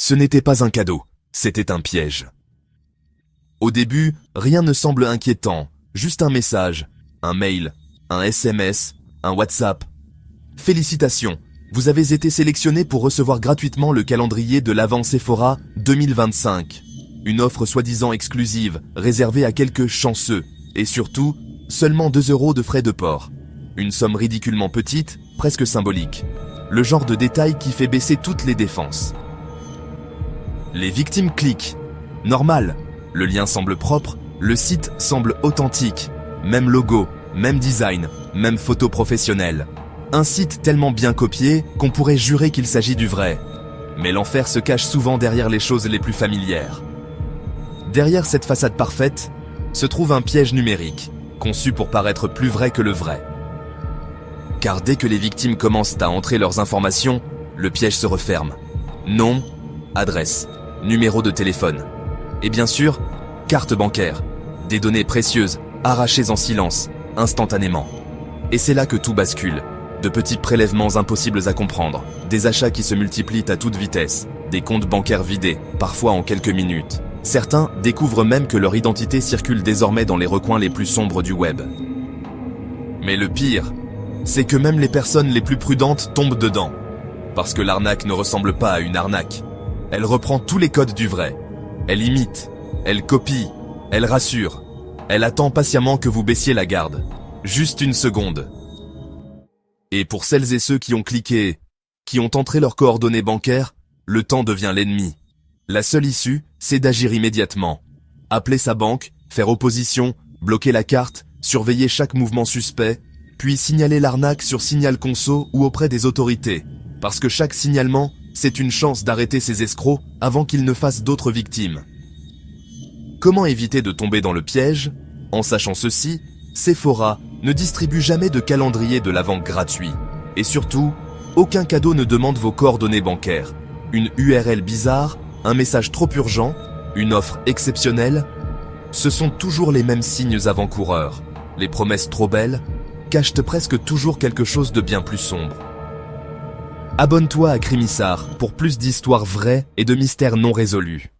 Ce n'était pas un cadeau, c'était un piège. Au début, rien ne semble inquiétant, juste un message, un mail, un SMS, un WhatsApp. Félicitations, vous avez été sélectionné pour recevoir gratuitement le calendrier de l'Avent Sephora 2025. Une offre soi-disant exclusive, réservée à quelques chanceux, et surtout, seulement 2 € de frais de port. Une somme ridiculement petite, presque symbolique. Le genre de détail qui fait baisser toutes les défenses. Les victimes cliquent. Normal, le lien semble propre, le site semble authentique. Même logo, même design, même photo professionnelle. Un site tellement bien copié qu'on pourrait jurer qu'il s'agit du vrai. Mais l'enfer se cache souvent derrière les choses les plus familières. Derrière cette façade parfaite, se trouve un piège numérique, conçu pour paraître plus vrai que le vrai. Car dès que les victimes commencent à entrer leurs informations, le piège se referme. Nom, adresse, numéro de téléphone. Et bien sûr, carte bancaire. Des données précieuses, arrachées en silence, instantanément. Et c'est là que tout bascule. De petits prélèvements impossibles à comprendre, des achats qui se multiplient à toute vitesse, des comptes bancaires vidés, parfois en quelques minutes. Certains découvrent même que leur identité circule désormais dans les recoins les plus sombres du web. Mais le pire, c'est que même les personnes les plus prudentes tombent dedans. Parce que l'arnaque ne ressemble pas à une arnaque. Elle reprend tous les codes du vrai. Elle imite, elle copie, elle rassure. Elle attend patiemment que vous baissiez la garde. Juste une seconde. Et pour celles et ceux qui ont cliqué, qui ont entré leurs coordonnées bancaires, le temps devient l'ennemi. La seule issue, c'est d'agir immédiatement. Appeler sa banque, faire opposition, bloquer la carte, surveiller chaque mouvement suspect, puis signaler l'arnaque sur Signal Conso ou auprès des autorités. Parce que chaque signalement, c'est une chance d'arrêter ces escrocs avant qu'ils ne fassent d'autres victimes. Comment éviter de tomber dans le piège? En sachant ceci, Sephora ne distribue jamais de calendrier de l'Avent gratuit. Et surtout, aucun cadeau ne demande vos coordonnées bancaires. Une URL bizarre, un message trop urgent, une offre exceptionnelle, ce sont toujours les mêmes signes avant-coureurs. Les promesses trop belles cachent presque toujours quelque chose de bien plus sombre. Abonne-toi à Crimissar pour plus d'histoires vraies et de mystères non résolus.